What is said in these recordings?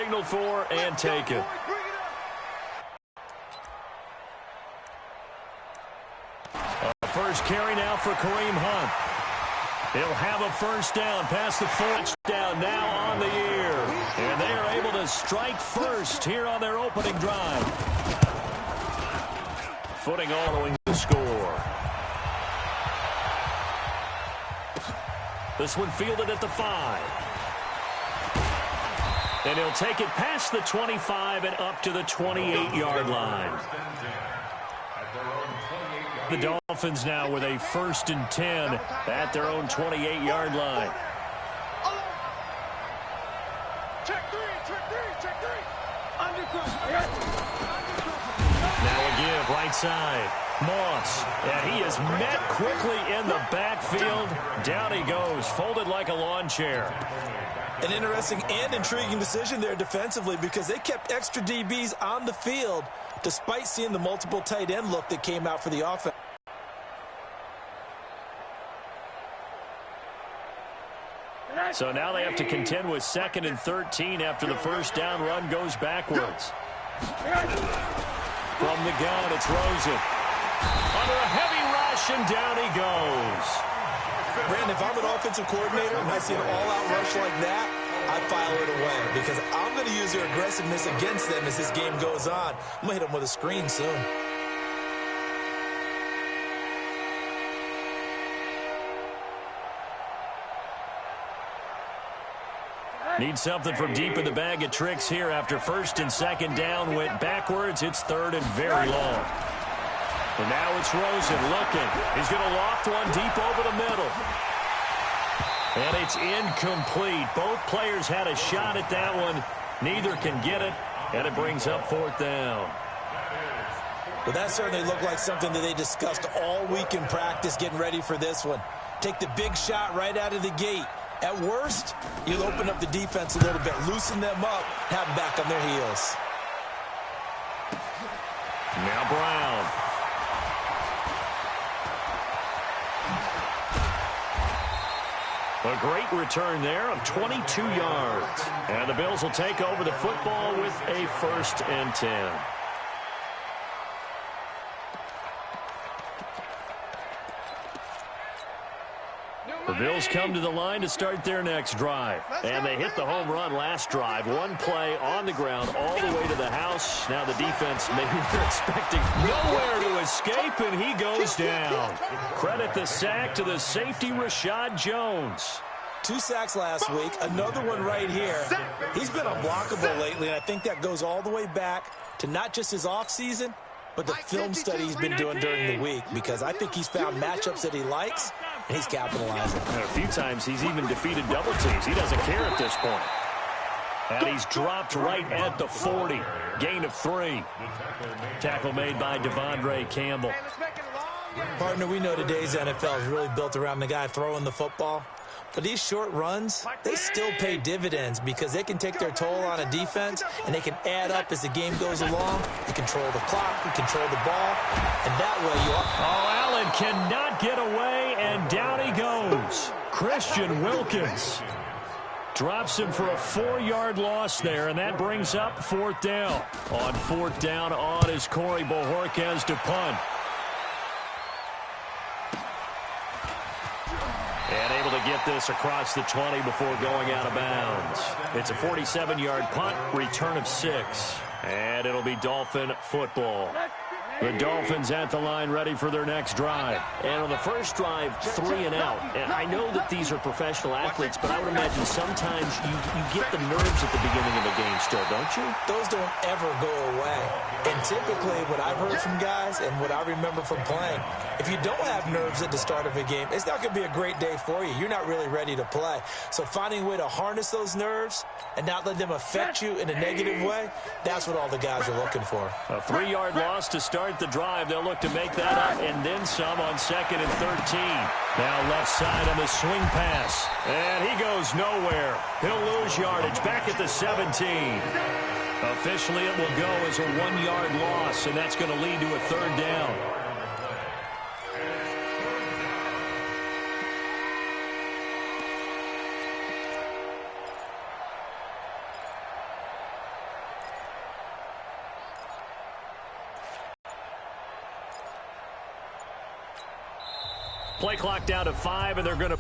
signaled for and taken. First carry now for Kareem Hunt. He'll have a first down past the touchdown now on the year. And they are able to strike first here on their opening drive. Footing following the score. This one fielded at the 5. And he'll take it past the 25 and up to the 28-yard line. The Dolphins now with a 1st and 10 at their own 28-yard line. Check three. Now a give right side. Moss, and he is met quickly in the backfield. Down he goes, folded like a lawn chair. An interesting and intriguing decision there defensively because they kept extra DBs on the field despite seeing the multiple tight end look that came out for the offense. So now they have to contend with 2nd and 13 after the first down run goes backwards. From the gun, it's Rosen. Under a heavy rush, and down he goes. Brandon, if I'm an offensive coordinator and I see an all-out rush like that, I file it away because I'm going to use their aggressiveness against them as this game goes on. I'm going to hit them with a screen soon. Need something from deep in the bag of tricks here after 1st and 2nd down went backwards. It's 3rd and very long. And now it's Rosen looking. He's going to loft one deep over the middle. And it's incomplete. Both players had a shot at that one. Neither can get it, and it brings up 4th down. Well, that certainly looked like something that they discussed all week in practice getting ready for this one. Take the big shot right out of the gate. At worst, you'll open up the defense a little bit, loosen them up, have them back on their heels. Now Brown. A great return there of 22 yards. And the Bills will take over the football with a 1st and 10. The Bills come to the line to start their next drive. And they hit the home run last drive. One play on the ground all the way to the house. Now the defense, maybe they're expecting nowhere to escape, and he goes down. Credit the sack to the safety, Rashad Jones. 2 sacks last week, another one right here. He's been unblockable lately, and I think that goes all the way back to not just his offseason, but the film study he's been doing during the week, because I think he's found matchups that he likes, and he's capitalizing. And a few times he's even defeated double teams. He doesn't care at this point. And he's dropped right at the 40. Gain of 3. Tackle made by Devondre Campbell. Partner, we know today's NFL is really built around the guy throwing the football. But these short runs, they still pay dividends because they can take their toll on a defense, and they can add up as the game goes along. They control the clock, they control the ball, and that way you are. Oh, Allen cannot get away, and down he goes. Christian Wilkins drops him for a 4-yard loss there, and that brings up 4th down. On 4th down on is Corey Bojorquez to punt. And able to get this across the 20 before going out of bounds. It's a 47-yard punt, return of 6. And it'll be Dolphin football. The Dolphins at the line ready for their next drive. And on the first drive, 3 and out. And I know that these are professional athletes, but I would imagine sometimes you get the nerves at the beginning of a game still, don't you? Those don't ever go away. And typically what I've heard from guys and what I remember from playing, if you don't have nerves at the start of a game, it's not going to be a great day for you. You're not really ready to play. So finding a way to harness those nerves and not let them affect you in a negative way, that's what all the guys are looking for. A 3-yard loss to start the drive. They'll look to make that up and then some on 2nd and 13. Now left side on the swing pass. And he goes nowhere. He'll lose yardage back at the 17. Officially, it will go as a 1-yard loss, and that's going to lead to a 3rd down. Play clock down to 5, and they're going to...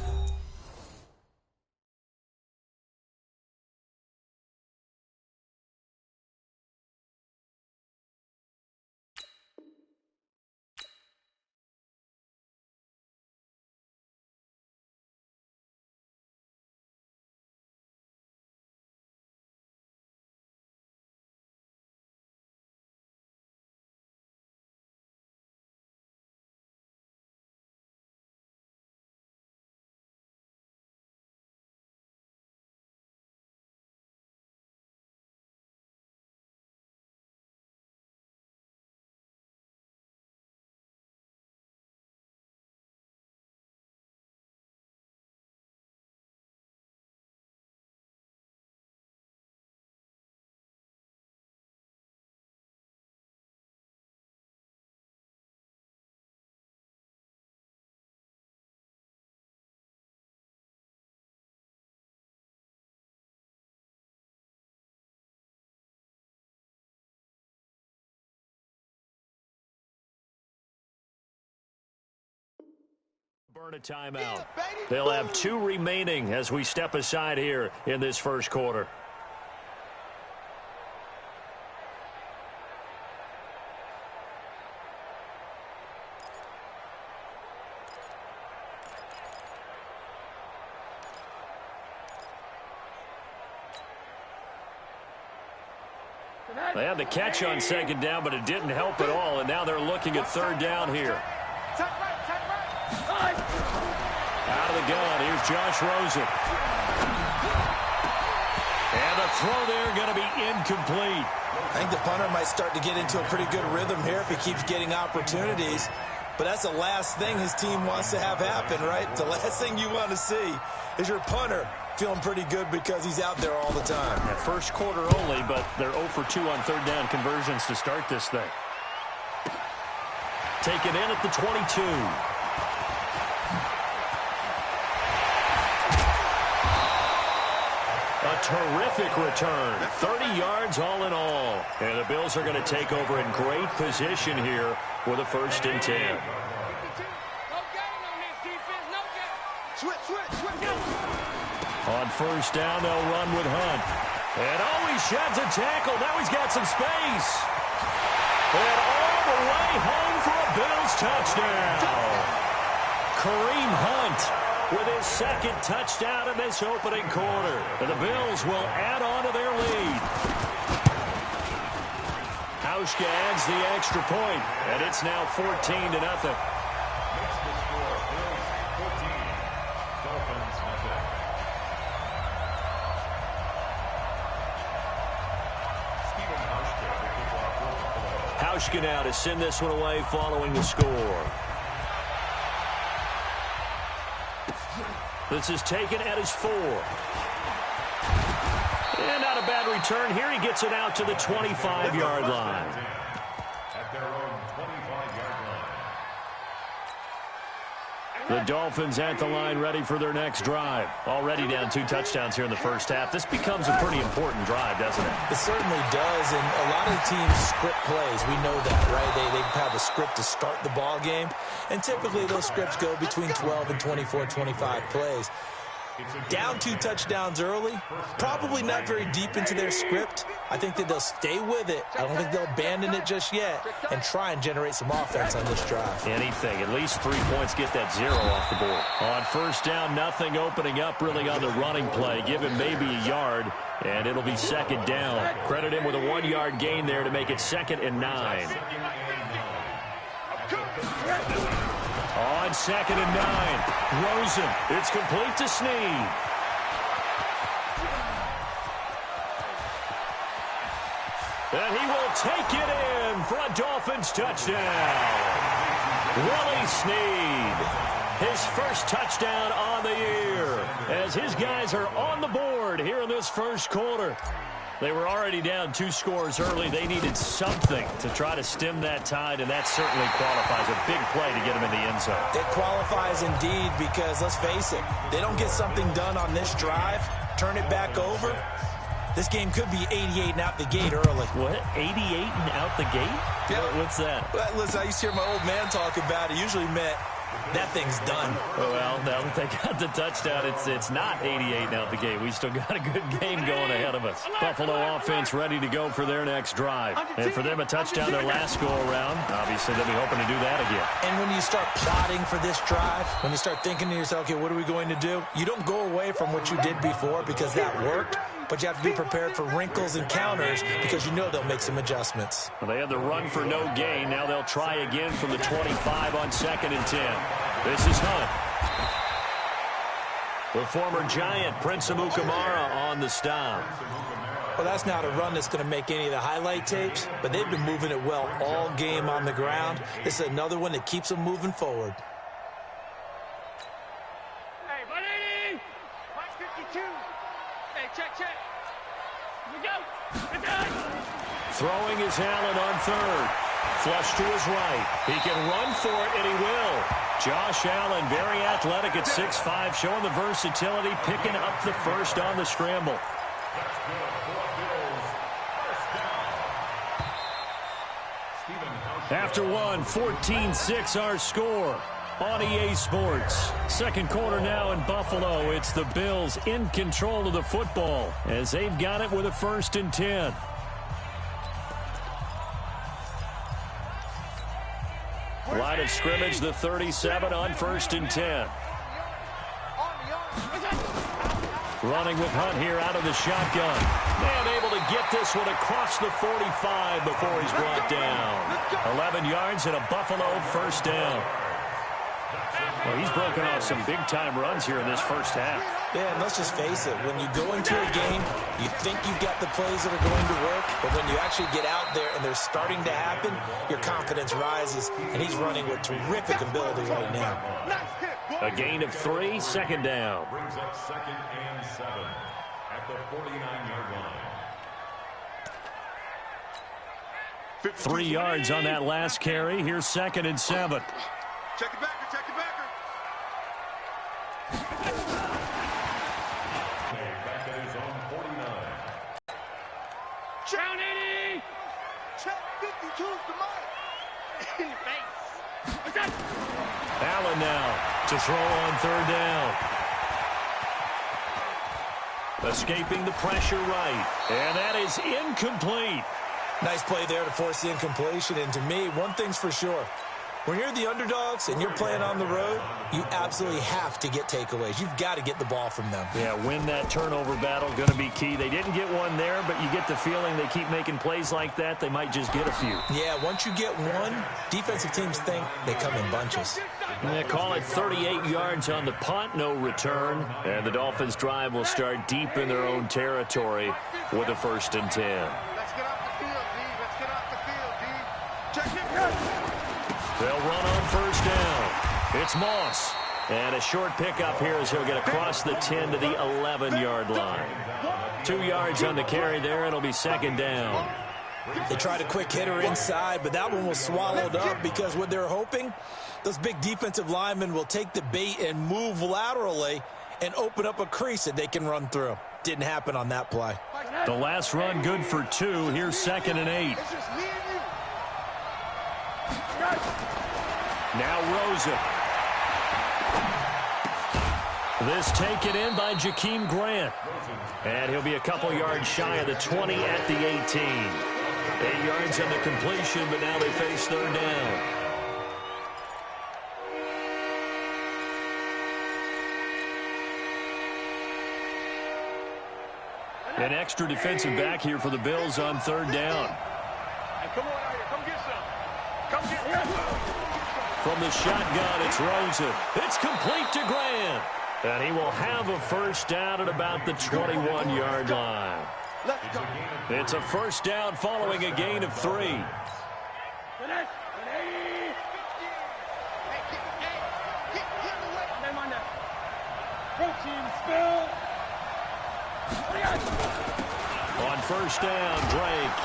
Burn a timeout. They'll have 2 remaining as we step aside here in this first quarter. They had the catch on second down, but it didn't help at all, and now they're looking at third down here. Out of the gun, here's Josh Rosen. And the throw there going to be incomplete. I think the punter might start to get into a pretty good rhythm here if he keeps getting opportunities. But that's the last thing his team wants to have happen, right? The last thing you want to see is your punter feeling pretty good because he's out there all the time. Yeah, first quarter only, but they're 0 for 2 on third down conversions to start this thing. Taken in at the 22. A terrific return. 30 yards all in all. And the Bills are going to take over in great position here for the 1st and 10. On first down, they'll run with Hunt. And he sheds a tackle. Now he's got some space. And all the way home for a Bills touchdown. Kareem Hunt with his 2nd touchdown in this opening quarter. And the Bills will add on to their lead. Hauschka adds the extra point, and it's now 14-0. Hauschka now to send this one away following the score. This is taken at his 4. And not a bad return. Here he gets it out to the 25-yard line. At their own 25-yard line. The Dolphins at the line ready for their next drive. Already down 2 touchdowns here in the first half. This becomes a pretty important drive, doesn't it? It certainly does, and a lot of teams script plays. We know that, right? They have a script to start the ball game, and typically those scripts go between 12 and 24, 25 plays. Down 2 touchdowns early, probably not very deep into their script. I think that they'll stay with it. I don't think they'll abandon it just yet and try and generate some offense on this drive. Anything, at least 3 points, get that 0 off the board. On first down, nothing opening up really on the running play. Give him maybe a yard, and it'll be 2nd down. Credit him with a 1-yard gain there to make it 2nd and 9. On 2nd and 9, Rosen. It's complete to Snead. And he will take it in for a Dolphins touchdown. Willie Snead, his 1st touchdown on the year, as his guys are on the board here in this first quarter. They were already down 2 scores early. They needed something to try to stem that tide, and that certainly qualifies. A big play to get them in the end zone. It qualifies indeed because, let's face it, they don't get something done on this drive, turn it back over, this game could be 88 and out the gate early. What? 88 and out the gate? Yeah. What's that? Well, listen, I used to hear my old man talk about it. Usually meant that thing's done. Well, now that they got the touchdown, it's not 88 now the game. We still got a good game going ahead of us. Buffalo offense ready to go for their next drive. And for them, a touchdown their last go-around. Obviously, they'll be hoping to do that again. And when you start plotting for this drive, when you start thinking to yourself, okay, what are we going to do? You don't go away from what you did before because that worked. But you have to be prepared for wrinkles and counters because you know they'll make some adjustments. Well, they had the run for no gain. Now they'll try again from the 25 on 2nd and 10. This is Hunt. The former Giant, Prince Amukamara, on the stop. Well, that's not a run that's going to make any of the highlight tapes, but they've been moving it well all game on the ground. This is another one that keeps them moving forward. Hey, 180! 152! Hey, check. Here we go. Good done. Throwing is Allen on 3rd. Flush to his right. He can run for it, and he will. Josh Allen, very athletic at 6'5", showing the versatility, picking up the first on the scramble. After one, 14-6 our score on EA Sports. Second quarter now in Buffalo. It's the Bills in control of the football as they've got it with a 1st and 10. Line of scrimmage, the 37 on 1st and 10. Running with Hunt here out of the shotgun. And able to get this one across the 45 before he's brought down. 11 yards and a Buffalo 1st down. Well, he's broken off some big-time runs here in this first half. Yeah, and let's just face it. When you go into a game, you think you've got the plays that are going to work, but when you actually get out there and they're starting to happen, your confidence rises, and he's running with terrific ability right now. A gain of 3, 2nd down. Brings up 2nd and 7 at the 49-yard line. 3 yards on that last carry. Here's 2nd and 7. Check it backer. Back at his own 49. Down 80! Check 52's the mic. In your face. Allen now to throw on 3rd down. Escaping the pressure right. And that is incomplete. Nice play there to force the incompletion. And to me, one thing's for sure. When you're the underdogs and you're playing on the road, you absolutely have to get takeaways. You've got to get the ball from them. Yeah, win that turnover battle, going to be key. They didn't get one there, but you get the feeling they keep making plays like that, they might just get a few. Yeah, once you get one, defensive teams think they come in bunches. They call it 38 yards on the punt, no return. And the Dolphins' drive will start deep in their own territory with a 1st and 10. Let's get off the field, D. Let's get off the field, D. Check it. They'll run on 1st down. It's Moss. And a short pickup here as he'll get across the 10 to the 11-yard line. 2 yards on the carry there. It'll be 2nd down. They tried a quick hitter inside, but that one was swallowed up because what they're hoping, those big defensive linemen will take the bait and move laterally and open up a crease that they can run through. Didn't happen on that play. The last run good for 2. Here's 2nd and 8. Now Rosen. This taken in by Jakeem Grant. And he'll be a couple yards shy of the 20 at the 18. 8 yards on the completion, but now they face 3rd down. An extra defensive back here for the Bills on 3rd down. Hey, come on out here. Come get some. Come get some. From the shotgun, it's Rosen. It's complete to Grant. And he will have a 1st down at about the 21-yard line. It's a 1st down following a gain of 3. On 1st down, Drake.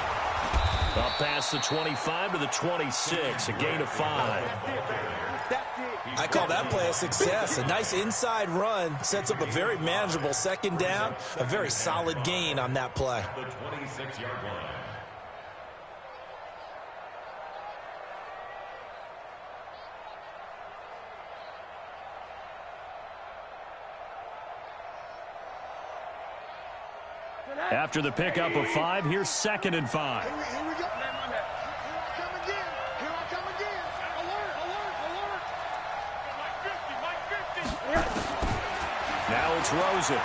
Up past the 25 to the 26, a gain of 5. I call that play a success. A nice inside run sets up a very manageable 2nd down. A very solid gain on that play. The 26-yard line. After the pickup of 5, here's 2nd and 5. Here we go. Here I come again. Here I come again. Alert, alert, alert. Mike 50, Mike 50. Now it's Rosen.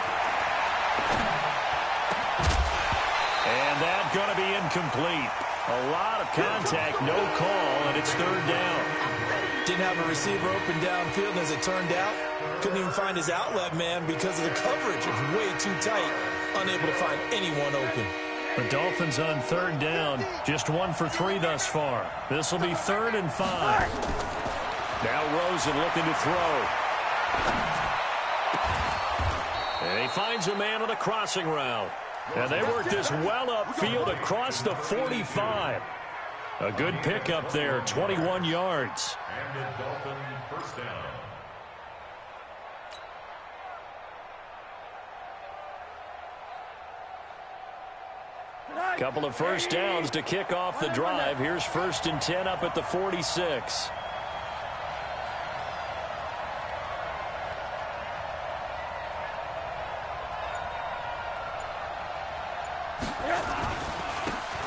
And that's going to be incomplete. A lot of contact, no call, and it's 3rd down. Didn't have a receiver open downfield, and as it turned out, couldn't even find his outlet man because of the coverage. It's way too tight, unable to find anyone open. The Dolphins on 3rd down, just 1 for 3 thus far. This will be 3rd and 5. Now Rosen looking to throw. And he finds a man on the crossing route. And they worked this well upfield across the 45. A good pickup there, 21 yards. And the Dolphin first down. Couple of first downs to kick off the drive. Here's 1st and 10 up at the 46.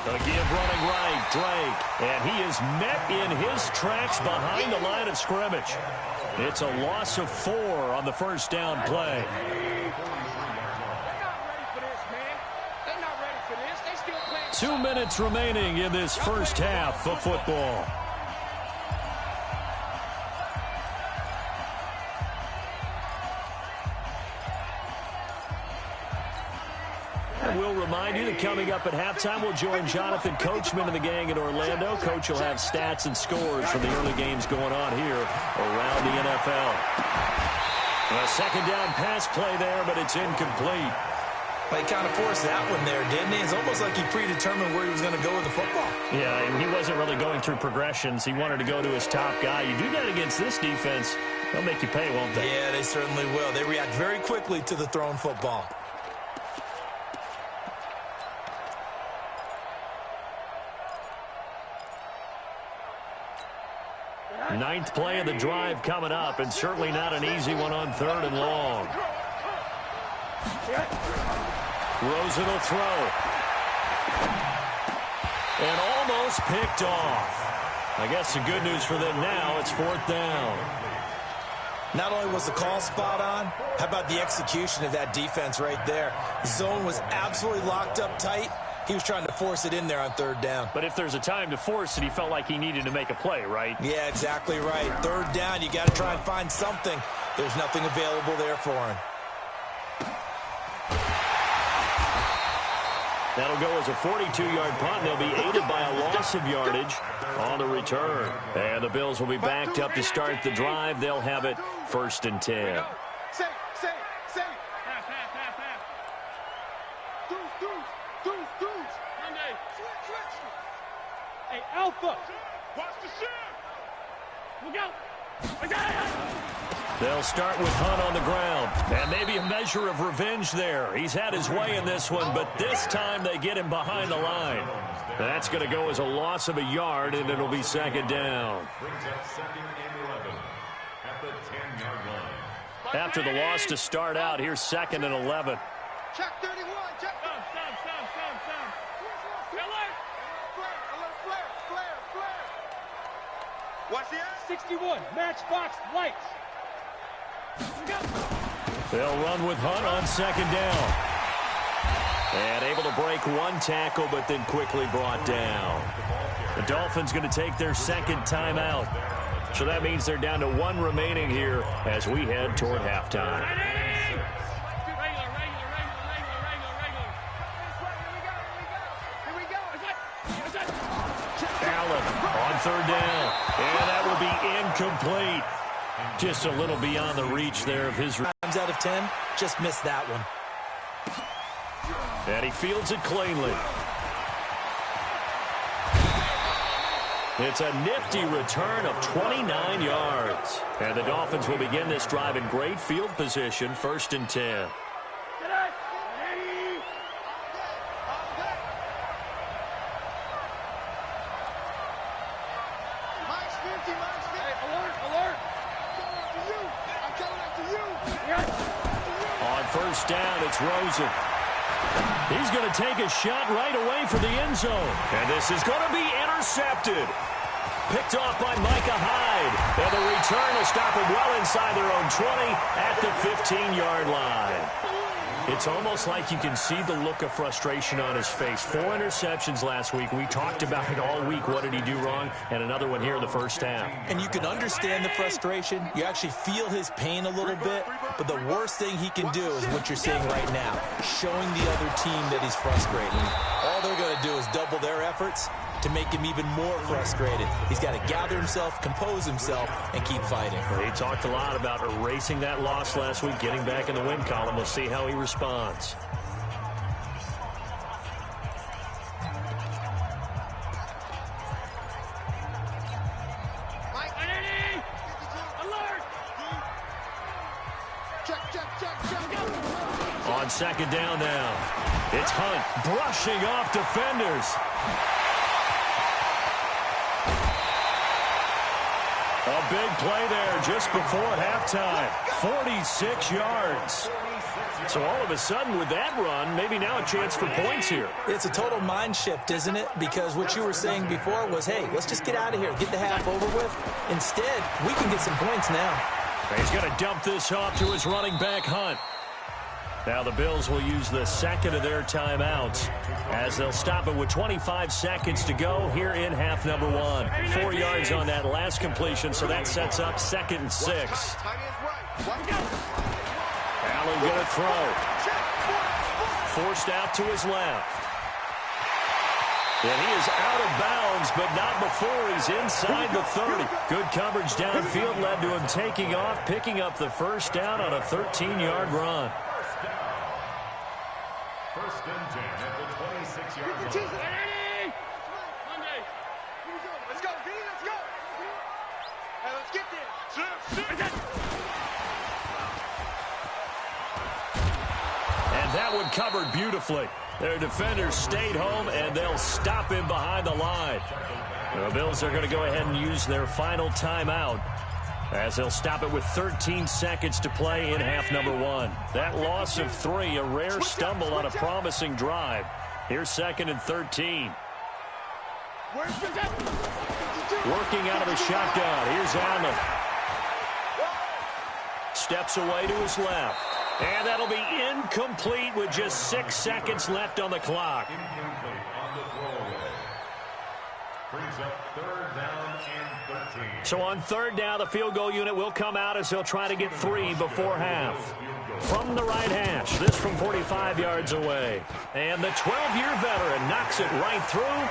The give running right, Drake. And he is met in his tracks behind the line of scrimmage. It's a loss of 4 on the first down play. They're not ready for this, man. They're not ready for this. They still playing. 2 minutes remaining in this first half of football. And we'll remind you that coming up at halftime, we'll join Jonathan Coachman and the gang in Orlando. Coach will have stats and scores from the early games going on here around the NFL. A 2nd down pass play there, but it's incomplete. But he kind of forced that one there, didn't he? It's almost like he predetermined where he was going to go with the football. Yeah, and he wasn't really going through progressions. He wanted to go to his top guy. You do that against this defense, they'll make you pay, won't they? Yeah, they certainly will. They react very quickly to the thrown football. Ninth play of the drive coming up, and certainly not an easy one on 3rd and long. Rosen will throw. And almost picked off. I guess the good news for them now, it's 4th down. Not only was the call spot on, how about the execution of that defense right there? Zone was absolutely locked up tight. He was trying to force it in there on 3rd down. But if there's a time to force it, he felt like he needed to make a play, right? Yeah, exactly right. 3rd down, you got to try and find something. There's nothing available there for him. That'll go as a 42-yard punt. They'll be aided by a loss of yardage on the return. And the Bills will be backed up to start the drive. They'll have it 1st and 10. Say. Deuce. Monday. Switch. Hey, Alpha. Watch the shot. Look out. I got it. They'll start with Hunt on the ground. And maybe a measure of revenge there. He's had his way in this one, but this time they get him behind the line. That's going to go as a loss of a yard, and it'll be 2nd down. Brings up 2nd and 11 at the 10-yard line. After the loss to start out, here's 2nd and 11. Check 31. Check. Stop. Flare. Watch the eye. 61, matchbox lights. They'll run with Hunt on 2nd down. And able to break one tackle, but then quickly brought down. The Dolphins going to take their 2nd timeout. So that means they're down to 1 remaining here as we head toward halftime. Allen on 3rd down. And that will be incomplete. Just a little beyond the reach there of his. Times out of 10, just missed that one. And he fields it cleanly. It's a nifty return of 29 yards. And the Dolphins will begin this drive in great field position, 1st and 10. On 1st down, it's Rosen. He's going to take a shot right away for the end zone. And this is going to be intercepted. Picked off by Micah Hyde. And the return will stop him well inside their own 20 at the 15-yard line. It's almost like you can see the look of frustration on his face. 4 interceptions last week. We talked about it all week. What did he do wrong? And another one here in the first half. And you can understand the frustration. You actually feel his pain a little bit. But the worst thing he can do is what you're seeing right now, showing the other team that he's frustrated. All they're going to do is double their efforts to make him even more frustrated. He's got to gather himself, compose himself, and keep fighting. He talked a lot about erasing that loss last week, getting back in the win column. We'll see how he responds. On second down now, it's Hunt brushing off defenders. A big play there just before halftime. 46 yards. So all of a sudden with that run, maybe now a chance for points here. It's a total mind shift, isn't it? Because what you were saying before was, hey, let's just get out of here, get the half over with. Instead, we can get some points now. He's going to dump this off to his running back, Hunt. Now the Bills will use the second of their timeouts as they'll stop it with 25 seconds to go here in half number 1. 4 yards on that last completion, so that sets up 2nd and 6. Allen going to throw. Forced out to his left. And he is out of bounds, but not before he's inside the 30. Good coverage downfield led to him taking off, picking up the first down on a 13-yard run. First and 10 at the 26-yard line. Let's go, V, let's go. Hey, let's get there. And that one covered beautifully. Their defenders stayed home, and they'll stop him behind the line. The Bills are going to go ahead and use their final timeout as they'll stop it with 13 seconds to play in half number 1. That loss of 3, a rare stumble on a promising drive. Here's 2nd and 13. Working out of the shotgun. Here's Allen. Steps away to his left. And that'll be incomplete with just 6 seconds left on the clock. Incomplete on the throwaway. Brings up 3rd down and 13. So on 3rd down, the field goal unit will come out as they'll try to get 3 before half. From the right hash, this from 45 yards away. And the 12-year veteran knocks it right through.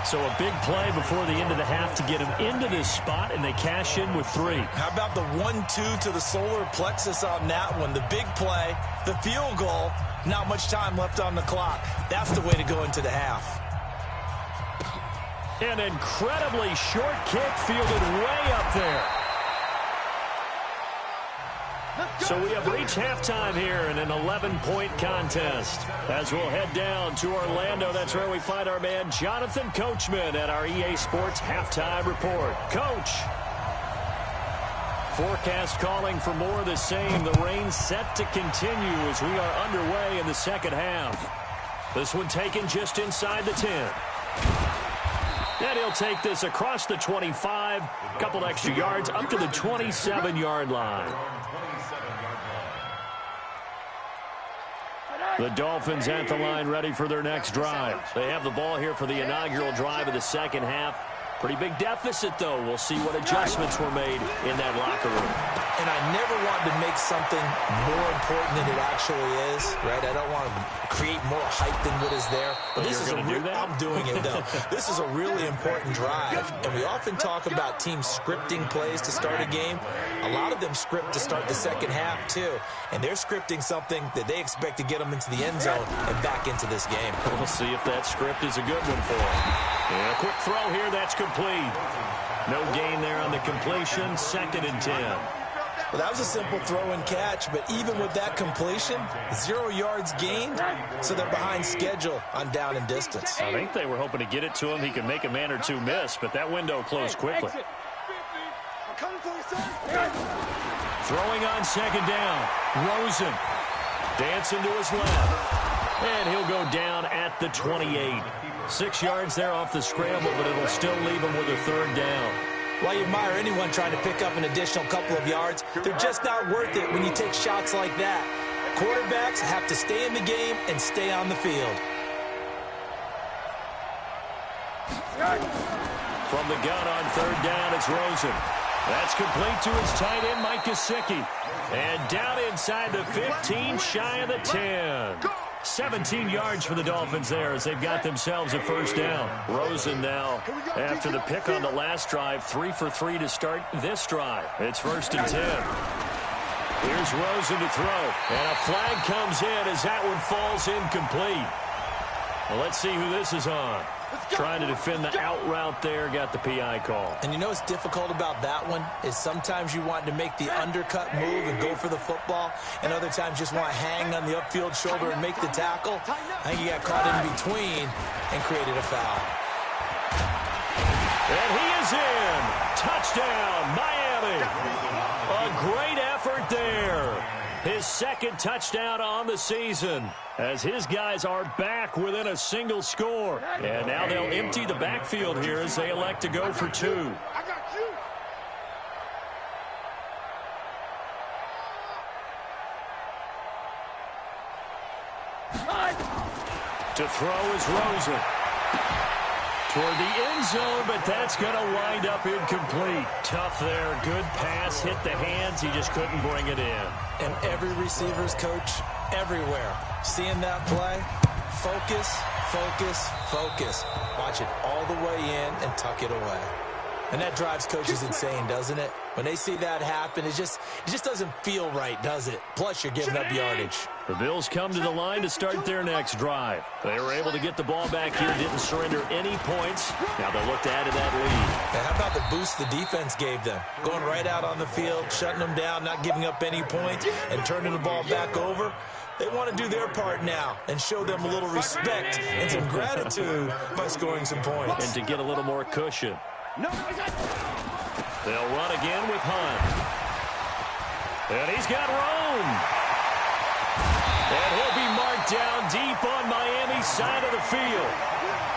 So a big play before the end of the half to get him into this spot, and they cash in with 3. How about the 1-2 to the solar plexus on that one? The big play, the field goal, not much time left on the clock. That's the way to go into the half. An incredibly short kick fielded way up there. So we have reached halftime here in an 11-point contest. As we'll head down to Orlando, that's where we find our man Jonathan Coachman at our EA Sports Halftime Report. Coach. Forecast calling for more of the same. The rain set to continue as we are underway in the second half. This one taken just inside the 10. And he'll take this across the 25, a couple extra yards up to the 27-yard line. The Dolphins at the line ready for their next drive. They have the ball here for the inaugural drive of the second half. Pretty big deficit, though. We'll see what adjustments were made in that locker room. And I never want to make something more important than it actually is, right? I don't want to create more hype than what is there. But this is a I'm doing it, though. This is a really important drive. And we often talk about teams scripting plays to start a game. A lot of them script to start the second half, too. And they're scripting something that they expect to get them into the end zone and back into this game. We'll see if that script is a good one for them. And a quick throw here, that's complete. No gain there on the completion, 2nd and 10. Well, that was a simple throw and catch, but even with that completion, 0 yards gained, so they're behind schedule on down and distance. I think they were hoping to get it to him. He could make a man or two miss, but that window closed quickly. Throwing on 2nd down, Rosen. Dancing to his left. And he'll go down at the 28. 6 yards there off the scramble, but it'll still leave him with a third down. While you admire anyone trying to pick up an additional couple of yards, they're just not worth it when you take shots like that. Quarterbacks have to stay in the game and stay on the field. From the gun on third down, it's Rosen. That's complete to his tight end, Mike Gesicki. And down inside the 15, shy of the 10. 17 yards for the Dolphins there as they've got themselves a first down. Rosen now, after the pick on the last drive, 3 for 3 to start this drive. It's 1st and 10. Here's Rosen to throw. And a flag comes in as that one falls incomplete. Well, let's see who this is on. Trying to defend the out route there, got the PI call. And you know what's difficult about that one is sometimes you want to make the undercut move and go for the football, and other times just want to hang on the upfield shoulder and make the tackle. I think he got caught in between and created a foul. And he is in. Touchdown, Miami. A great effort there. His second touchdown on the season as his guys are back within a single score. And now they'll empty the backfield here as they elect to go for 2. I got you. To throw is Rosen. Toward the end zone, but that's going to wind up incomplete. Tough there. Good pass. Hit the hands. He just couldn't bring it in. And every receiver's coach everywhere. Seeing that play, focus, focus, focus. Watch it all the way in and tuck it away. And that drives coaches insane, doesn't it? When they see that happen, it just doesn't feel right, does it? Plus, you're giving up yardage. The Bills come to the line to start their next drive. They were able to get the ball back here, didn't surrender any points. Now they'll look to add to that lead. And how about the boost the defense gave them? Going right out on the field, shutting them down, not giving up any points, and turning the ball back over. They want to do their part now and show them a little respect and some gratitude by scoring some points. And to get a little more cushion. They'll run again with Hunt. And he's got room. And he'll be marked down deep on Miami's side of the field.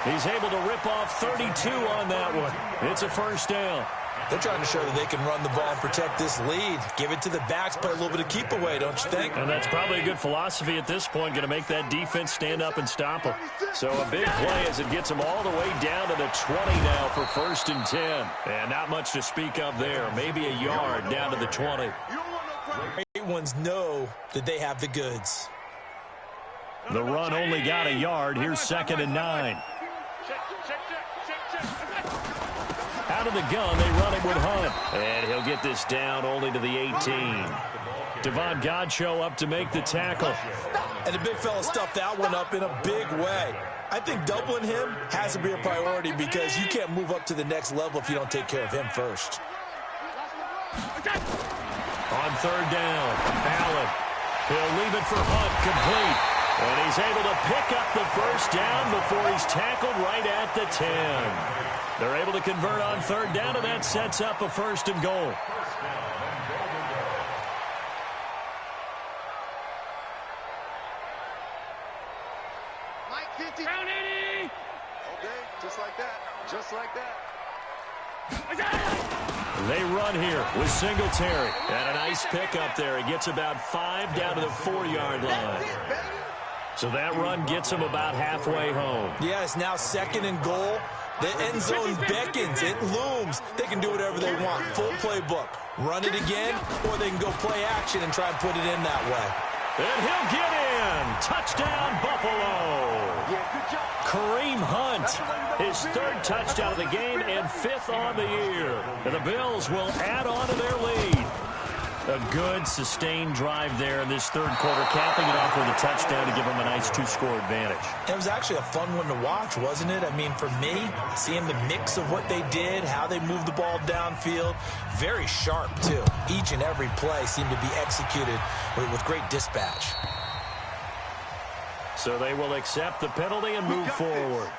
He's able to rip off 32 on that one. It's a first down. They're trying to show that they can run the ball and protect this lead. Give it to the backs, play a little bit of keep away, don't you think? And that's probably a good philosophy at this point, going to make that defense stand up and stop them. So a big play as it gets them all the way down to the 20 now for 1st and 10. And not much to speak of there. Maybe a yard down to the 20. Great ones know that they have the goods. The run only got a yard. Here's 2nd and 9. Out of the gun, they run it with Hunt. And he'll get this down only to the 18. Devon Godchaux up to make the tackle. And the big fella stuffed that one up in a big way. I think doubling him has to be a priority because you can't move up to the next level if you don't take care of him first. On 3rd down, Allen. He'll leave it for Hunt, complete. And he's able to pick up the first down before he's tackled right at the 10. They're able to convert on 3rd down, and that sets up a 1st and goal. Mike 50. Pound 80. Okay, just like that. Just like that. They run here with Singletary. And a nice pick up there. He gets about 5 down to the 4-yard line. So that run gets him about halfway home. Yeah, it's now 2nd and goal. The end zone beckons. It looms. They can do whatever they want. Full playbook. Run it again, or they can go play action and try and put it in that way. And he'll get in. Touchdown, Buffalo. Kareem Hunt, his 3rd touchdown of the game and 5th on the year. And the Bills will add on to their lead. A good, sustained drive there in this 3rd quarter, capping it off with a touchdown to give them a nice 2-score advantage. It was actually a fun one to watch, wasn't it? I mean, for me, seeing the mix of what they did, how they moved the ball downfield, very sharp, too. Each and every play seemed to be executed with great dispatch. So they will accept the penalty and move forward.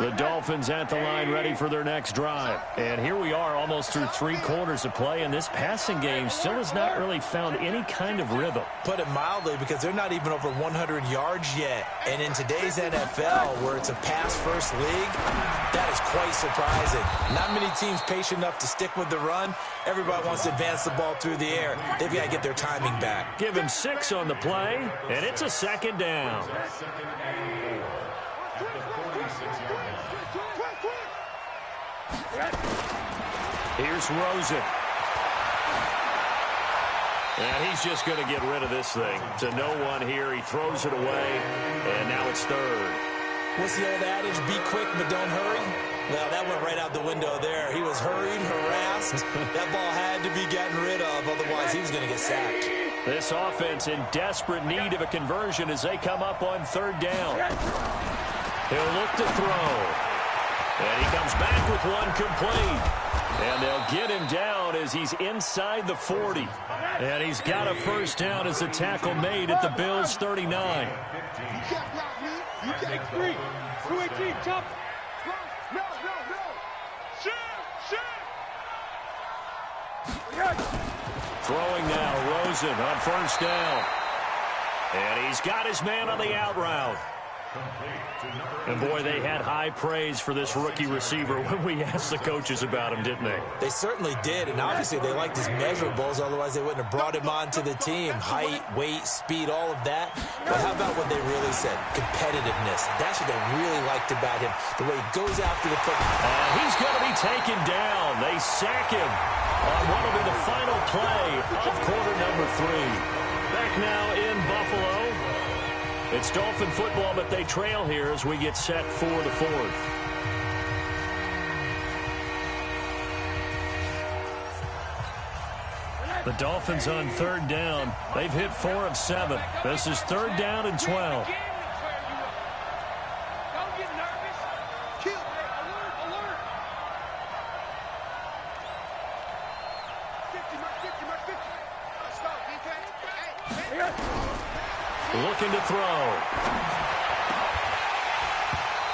The Dolphins at the line ready for their next drive. And here we are almost through 3 quarters of play, and this passing game still has not really found any kind of rhythm. Put it mildly, because they're not even over 100 yards yet. And in today's NFL, where it's a pass-first league, that is quite surprising. Not many teams patient enough to stick with the run. Everybody wants to advance the ball through the air. They've got to get their timing back. Give him 6 on the play, and it's a second down. Here's Rosen. And he's just going to get rid of this thing. To no one here. He throws it away, and now it's third. What's the old adage? Be quick, but don't hurry? Well, that went right out the window there. He was hurried, harassed. That ball had to be gotten rid of, otherwise he was going to get sacked. This offense in desperate need of a conversion as they come up on third down. He'll look to throw. And he comes back with one complete. And they'll get him down as he's inside the 40. And he's got a first down as the tackle made at the Bills' 39. You take 3. 218, jump. No. Throwing now, Rosen on first down. And he's got his man on the out route. And, boy, they had high praise for this rookie receiver when we asked the coaches about him, didn't they? They certainly did, and obviously they liked his measurables, otherwise they wouldn't have brought him onto the team. Height, weight, speed, all of that. But how about what they really said? Competitiveness. That's what they really liked about him, the way he goes after the football. He's going to be taken down. They sack him on what will be the final play of quarter number 3. Back now in Buffalo. It's Dolphin football, but they trail here as we get set for the 4th. The Dolphins on third down. They've hit 4 of 7. This is third down and 12. Looking to throw.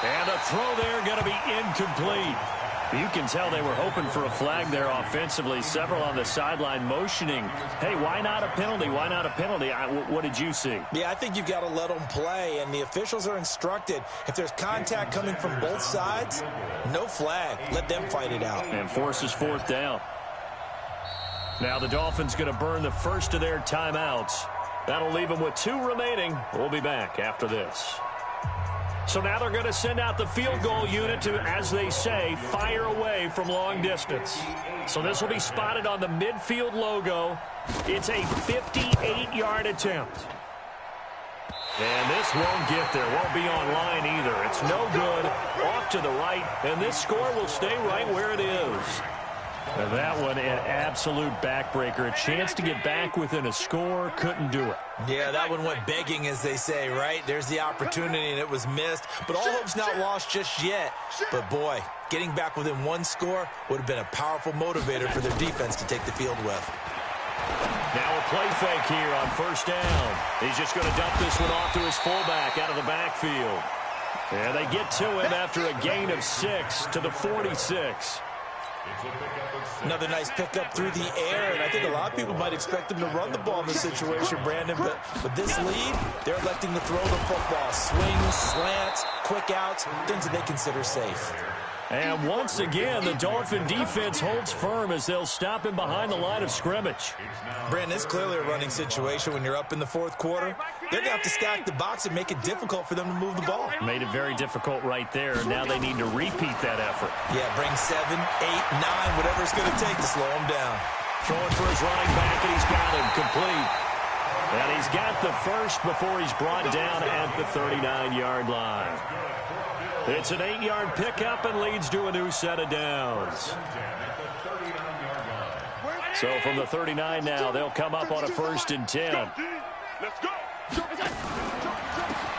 And a throw there going to be incomplete. You can tell they were hoping for a flag there offensively. Several on the sideline motioning. Hey, why not a penalty? Why not a penalty? What did you see? Yeah, I think you've got to let them play, and the officials are instructed. If there's contact coming from both sides, no flag. Let them fight it out. And forces 4th down. Now the Dolphins going to burn the first of their timeouts. That'll leave them with 2 remaining. We'll be back after this. So now they're going to send out the field goal unit to, as they say, fire away from long distance. So this will be spotted on the midfield logo. It's a 58-yard attempt. And this won't get there. Won't be on line either. It's no good. Off to the right. And this score will stay right where it is. And that one, an absolute backbreaker. A chance to get back within a score, couldn't do it. Yeah, that one went begging, as they say, right? There's the opportunity, and it was missed. But all hope's not lost just yet. But, boy, getting back within 1 score would have been a powerful motivator for their defense to take the field with. Now a play fake here on first down. He's just going to dump this one off to his fullback out of the backfield. And they get to him after a gain of 6 to the 46. Another nice pickup through the air, and I think a lot of people might expect him to run the ball in this situation, Brandon, but with this lead, they're electing to throw the football. Swings, slants, quick outs, things that they consider safe. And once again, the Dolphin defense holds firm as they'll stop him behind the line of scrimmage. Brandon, it's clearly a running situation when you're up in the 4th quarter. They're going to have to stack the box and make it difficult for them to move the ball. Made it very difficult right there. Now they need to repeat that effort. Yeah, bring 7, 8, 9, whatever it's going to take to slow him down. Throwing for his running back, and he's got him complete. And he's got the first before he's brought down at the 39-yard line. It's an 8-yard pickup and leads to a new set of downs. So from the 39 now, they'll come up on a 1st and 10. Let's go.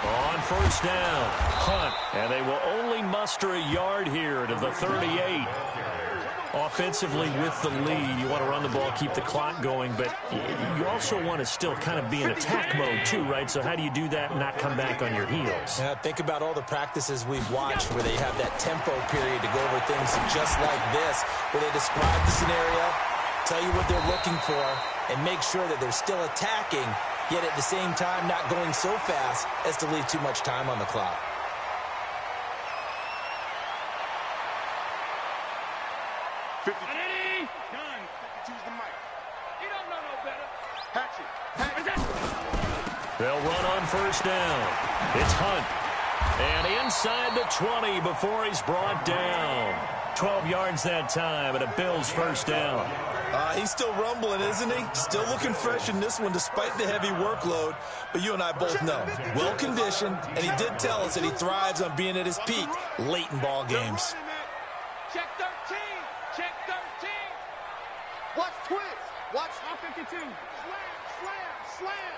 On first down, Hunt, and they will only muster a yard here to the 38. Offensively with the lead, you want to run the ball, keep the clock going, but you also want to still kind of be in attack mode too, right? So how do you do that and not come back on your heels? Yeah, think about all the practices we've watched where they have that tempo period to go over things just like this, where they describe the scenario, tell you what they're looking for, and make sure that they're still attacking, yet at the same time not going so fast as to leave too much time on the clock. They'll run on first down. It's Hunt. And inside the 20 before he's brought down. 12 yards that time, and a Bills first down. He's still rumbling, isn't he? Still looking fresh in this one despite the heavy workload. But you and I both know, well-conditioned, and he did tell us that he thrives on being at his peak late in ball games. Check 13. Check 13. Watch twist. Watch 52. Slam, slam, slam.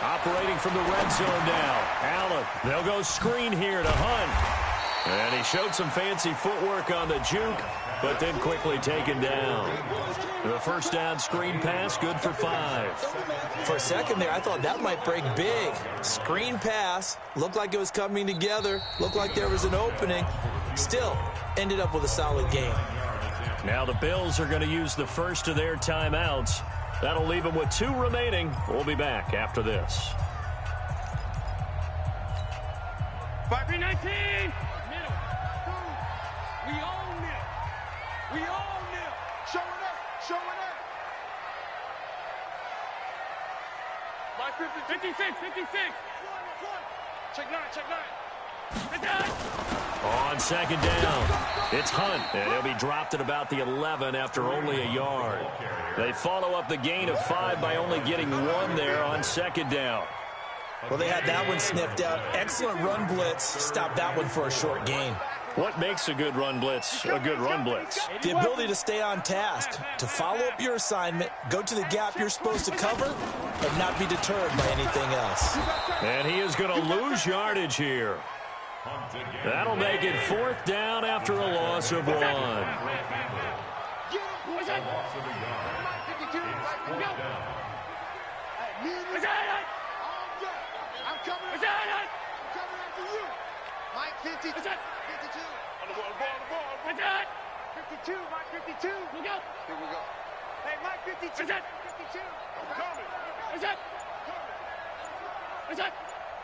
Operating from the red zone now. Allen. They'll go screen here to Hunt. And he showed some fancy footwork on the juke, but then quickly taken down. The first down screen pass, good for 5. For a second there, I thought that might break big. Screen pass, looked like it was coming together, looked like there was an opening. Still, ended up with a solid game. Now the Bills are going to use the first of their timeouts. That'll leave them with 2 remaining. We'll be back after this. 5-3-19. Middle. We own it. We own it. Showing up. Showing up. 56. 56. Check 9. Check 9. On second down, it's Hunt, and he'll be dropped at about the 11 after only a yard. They follow up the gain of 5 by only getting 1 there on second down. Well, they had that one sniffed out. Excellent run blitz. Stopped that one for a short gain. What makes a good run blitz a good run blitz? The ability to stay on task, to follow up your assignment, go to the gap you're supposed to cover, and not be deterred by anything else. And he is going to lose yardage here. That'll make it 4th down after a loss of 1. I'm coming after you. Mike 52. 52. On the ball. 52. Mike 52. Here we go. Hey, Mike 52. 52. Coming.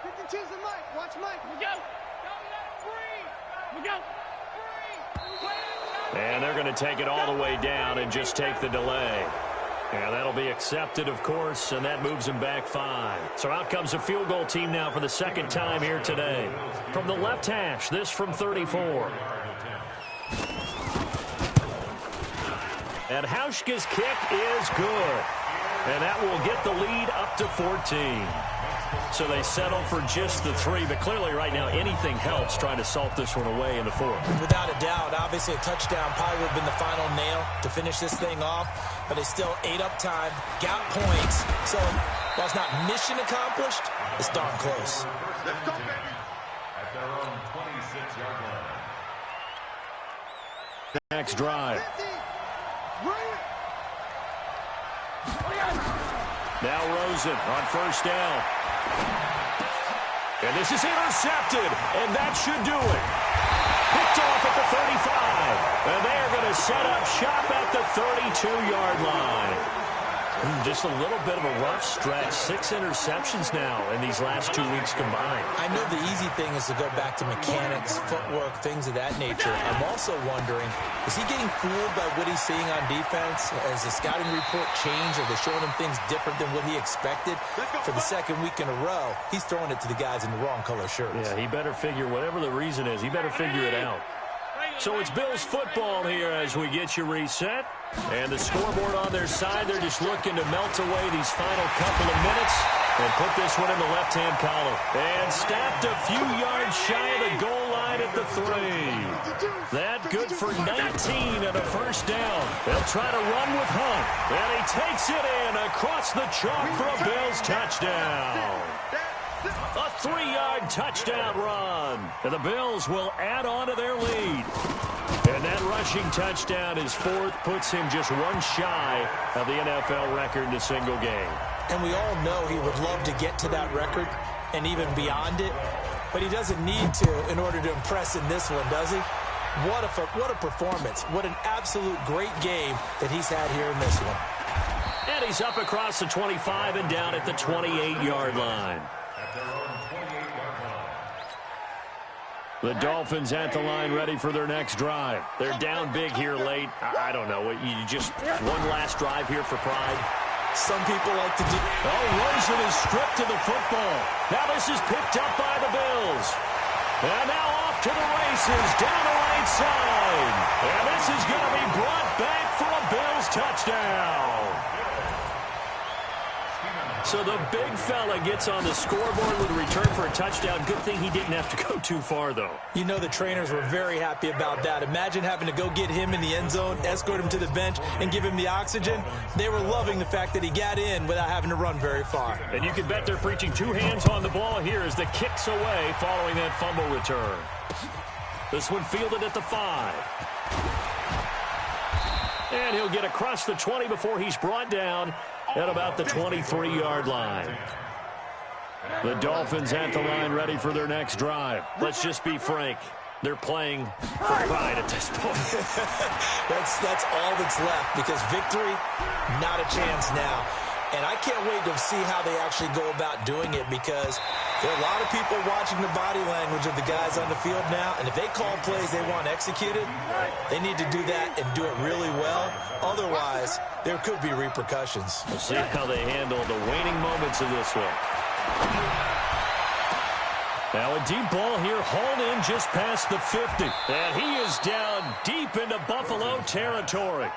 52's the Mike. Watch Mike. And they're going to take it all the way down and just take the delay. And that'll be accepted, of course, and that moves them back 5. So out comes a field goal team now for the second time here today. From the left hash, this from 34. And Hauschka's kick is good. And that will get the lead up to 14. So they settle for just the 3, but clearly right now anything helps trying to salt this one away in the 4th. Without a doubt, obviously a touchdown probably would have been the final nail to finish this thing off, but they still ate up time, got points. So while it's not mission accomplished, it's darn close. Let's go, baby. At their own 26-yard line. Next drive. Now Rosen on first down. And this is intercepted, and that should do it. Picked off at the 35, and they are going to set up shop at the 32-yard line. Just a little bit of a rough stretch. 6 interceptions now in these last 2 weeks combined. I know the easy thing is to go back to mechanics, footwork, things of that nature. I'm also wondering, is he getting fooled by what he's seeing on defense? Has the scouting report changed? Are they showing him things different than what he expected? For the second week in a row, he's throwing it to the guys in the wrong color shirts. Yeah, he better figure, whatever the reason is, he better figure it out. So it's Bills football here as we get you reset. And the scoreboard on their side, they're just looking to melt away these final couple of minutes and put this one in the left-hand column. And stopped a few yards shy of the goal line at the 3. That good for 19 and a first down. They'll try to run with Hunt. And he takes it in across the chalk for a Bills touchdown. A 3-yard touchdown run. And the Bills will add on to their lead. And that rushing touchdown is fourth, puts him just one shy of the NFL record in a single game. And we all know he would love to get to that record and even beyond it, but he doesn't need to in order to impress in this one, does he? What a performance. What an absolute great game that he's had here in this one. And he's up across the 25 and down at the 28-yard line. The Dolphins at the line ready for their next drive. They're down big here late. I don't know. You just one last drive here for pride. Some people like to do. Oh, Rosen is stripped to the football. Now this is picked up by the Bills. And now off to the races down the right side. And this is going to be brought back for a Bills touchdown. So the big fella gets on the scoreboard with a return for a touchdown. Good thing he didn't have to go too far, though. You know the trainers were very happy about that. Imagine having to go get him in the end zone, escort him to the bench, and give him the oxygen. They were loving the fact that he got in without having to run very far. And you can bet they're preaching two hands on the ball here as the kick's away following that fumble return. This one fielded at the 5. And he'll get across the 20 before he's brought down at about the 23-yard line. The Dolphins at the line ready for their next drive. Let's just be frank. They're playing for pride at this point. That's all that's left, because victory, not a chance now. And I can't wait to see how they actually go about doing it, because there are a lot of people watching the body language of the guys on the field now, and if they call plays they want executed, they need to do that and do it really well. Otherwise, there could be repercussions. We'll see how they handle the waning moments of this one. Now a deep ball here, hauled in just past the 50. And he is down deep into Buffalo territory.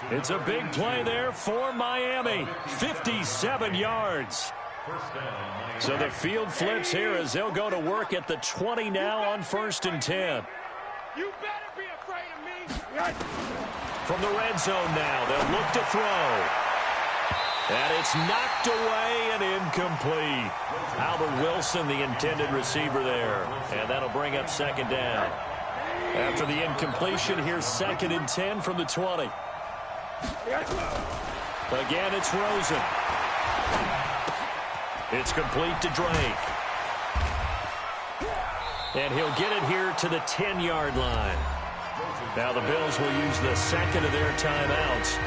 It's a big play there for Miami. 57 yards. So the field flips here as they'll go to work at the 20 now on 1st and 10. You better be afraid of me. From the red zone now, they'll look to throw. And it's knocked away and incomplete. Albert Wilson, the intended receiver there. And that'll bring up 2nd down. After the incompletion, here's 2nd and 10 from the 20. Again, it's Rosen. It's complete to Drake. And he'll get it here to the 10-yard line. Now the Bills will use the 2nd of their timeouts.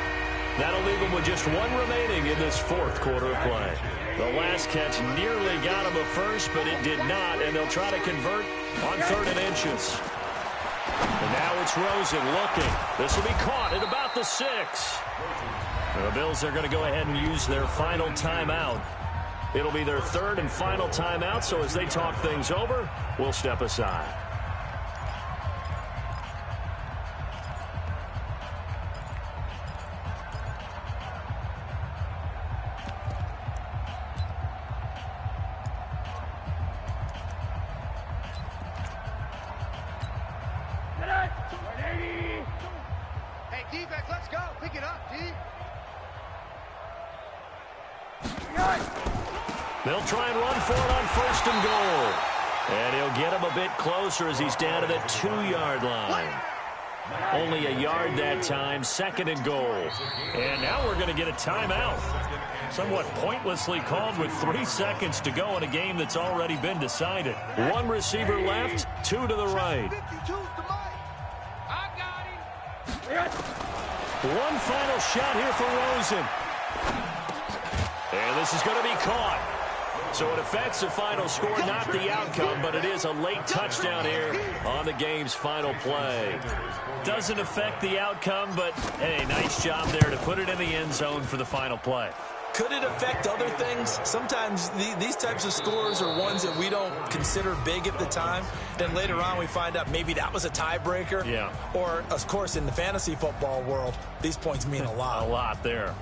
That'll leave them with just one remaining in this 4th quarter of play. The last catch nearly got him a first, but it did not, and they'll try to convert on 3rd and inches. And now it's Rosen looking. This will be caught at about the 6. The Bills are going to go ahead and use their final timeout. It'll be their 3rd and final timeout, so as they talk things over, we'll step aside. Defense, let's go. Pick it up, D. They'll try and run for it on 1st and goal. And he'll get him a bit closer as he's down to the 2-yard line. Only a yard that time, 2nd and goal. And now we're going to get a timeout. Somewhat pointlessly called with 3 seconds to go in a game that's already been decided. One receiver left, 2 to the right. One final shot here for Rosen. And this is going to be caught. So it affects the final score, not the outcome, but it is a late touchdown here on the game's final play. Doesn't affect the outcome, but, hey, nice job there to put it in the end zone for the final play. Could it affect other things? Sometimes these types of scores are ones that we don't consider big at the time. Then later on we find out maybe that was a tiebreaker. Yeah. Or, of course, in the fantasy football world, these points mean a lot. A lot there.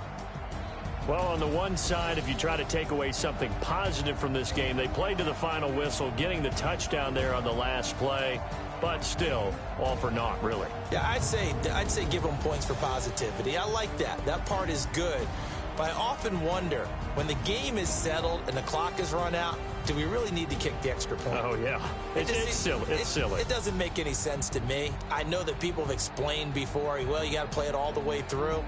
Well, on the one side, if you try to take away something positive from this game, they played to the final whistle, getting the touchdown there on the last play. But still, all for naught, really. Yeah, I'd say give them points for positivity. I like that. That part is good. But I often wonder, when the game is settled and the clock is run out, do we really need to kick the extra point? Oh, yeah. It's silly. It's silly. It doesn't make any sense to me. I know that people have explained before, well, you got to play it all the way through.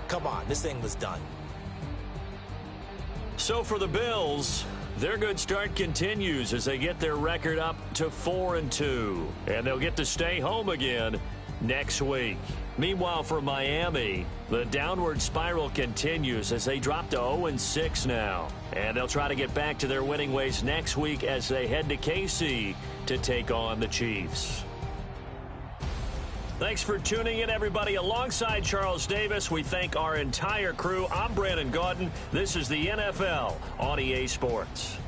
Come on, this thing was done. So for the Bills, their good start continues as they get their record up to 4-2. And they'll get to stay home again next week. Meanwhile, for Miami, the downward spiral continues as they drop to 0-6 now. And they'll try to get back to their winning ways next week as they head to KC to take on the Chiefs. Thanks for tuning in, everybody. Alongside Charles Davis, we thank our entire crew. I'm Brandon Gaudin. This is the NFL on EA Sports.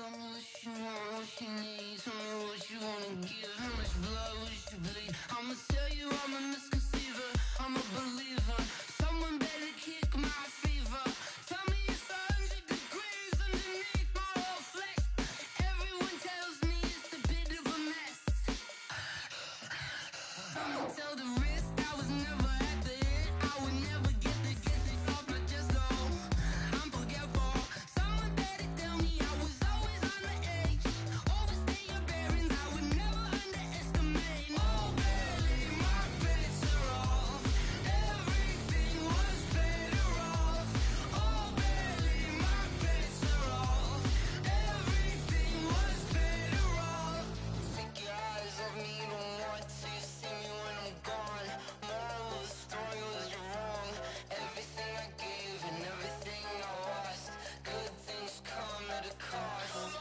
Tell me what you want, what you need. Tell me what you wanna give. How much blood would you bleed? I'ma tell you I'm a misconceiver. I'm a believer. Someone better kick my fever. Tell me it's 100 degrees underneath my whole flesh. Everyone tells me it's a bit of a mess. I'ma tell the risk I was never at the end. I would never get this off my chest though. I'm forgetful. Someone better tell me I was always on the edge. Overstay your bearings, I would never underestimate. Oh, barely my bets are off. Everything was better off. Oh, barely my bets are off. Everything was better off. Take your eyes off me, don't want to see me when I'm gone. Moral of the story was you're wrong. Everything I gave and everything I lost. Good things come at a cost.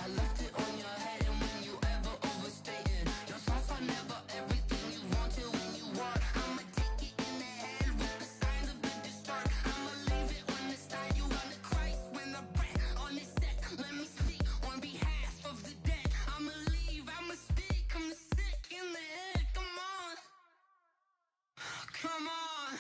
I left it on your head, and when you ever overstay it, your thoughts are never everything you want till when you want. I'ma take it in the head with the signs of the distort. I'ma leave it on the side. You on the Christ when the breath on this set. Let me speak on behalf of the dead. I'ma leave, I'ma speak. I'm sick in the head. Come on, come on.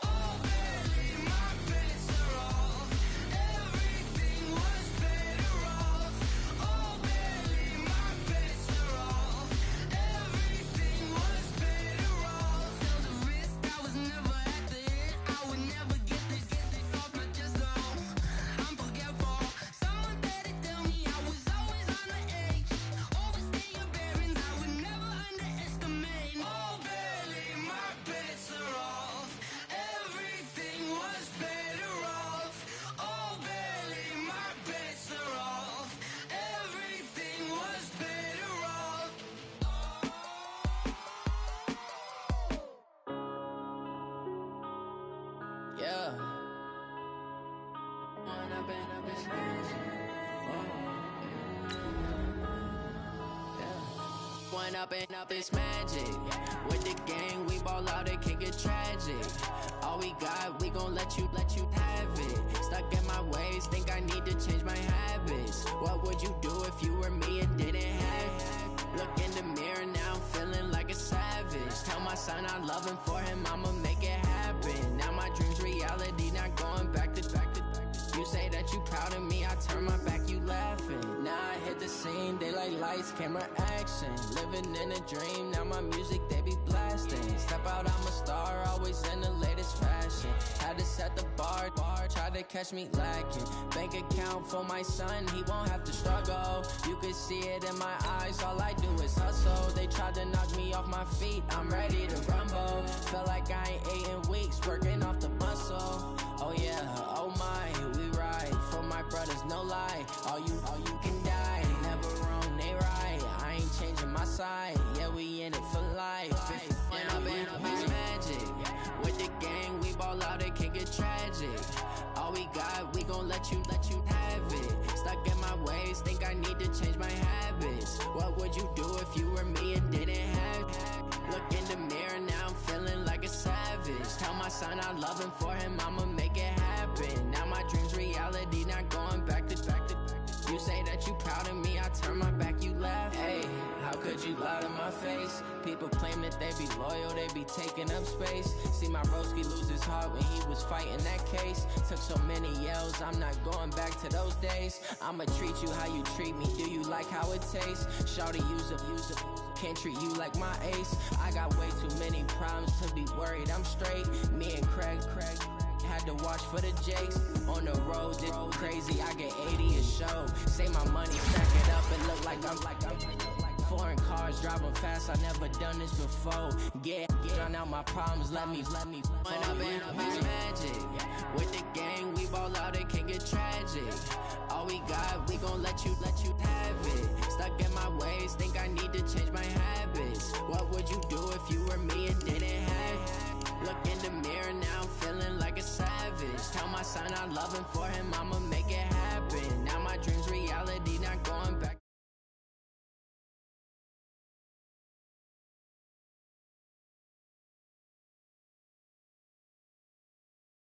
Oh, barely my bets are off. Everything was better off. Oh, barely my bets are off. Everything was better off. Tell the risk I was never at the end. I would never get this off my chest though. I'm forgetful. Someone better tell me I was always on the edge. Overstay your bearings, I would never underestimate. Oh, barely my bets are off. Everything was better off. Oh, barely my bets are off. Everything was better off. Yeah. When I've been up this When up it's magic. With the gang, we ball out, it can get tragic. All we got, we gon' let you have it. Stuck in my ways, think I need to change my habits. What would you do if you were me and didn't have it? Look in the mirror now, I'm feeling like a savage. Tell my son I love him, for him I'ma make it happen. Now my dream's reality, not going back to. You say that you proud of me, I turn my back, you laughing. Now I hit the scene, daylight lights, camera action. Living in a dream, now my music, they be blasting. Step out, I'm a star, always in the latest fashion. Had to set the bar, try to catch me lacking. Bank account for my son, he won't have to struggle. You can see it in my eyes, all I do is hustle. They tried to knock me off my feet, I'm ready to rumble. Felt like I ain't ate in weeks, working off the muscle. Oh yeah, oh my, we ride for my brothers, no lie. All you can die, never wrong, they right. I ain't changing my side, yeah, we in it for life. When I've been up it's magic. With the gang, we ball out, it can get tragic. All we got, we gon' let you have it. Stuck in my ways, think I need to change my habits. What would you do if you were me and didn't have it? Look in the mirror, now I'm feeling like a savage. Tell my son I love him, for him I'ma make it happen. Now my dream's reality, not going back to. You say that you proud of me, I turn my back, you laugh. Hey, how could you lie to my face? People claim that they be loyal, they be taking up space. See my broski lose his heart when he was fighting that case. Took so many yells, I'm not going back to those days. I'ma treat you how you treat me, do you like how it tastes? Shawty, use up, can't treat you like my ace. I got way too many problems to be worried, I'm straight. Me and Craig had to watch for the Jakes. On the road, it's crazy, I get 80 a show. Say my money, stack it up and look like I'm foreign cars, driving fast, I never done this before. Drown out my problems, let me. When I've been up it's magic. With the gang, we ball out, it can get tragic. All we got, we gon' let you have it. Stuck in my ways, think I need to change my habits. What would you do if you were me and didn't have it? Look in the mirror, now I'm feeling like a savage. Tell my son I love him, for him I'ma make it happen.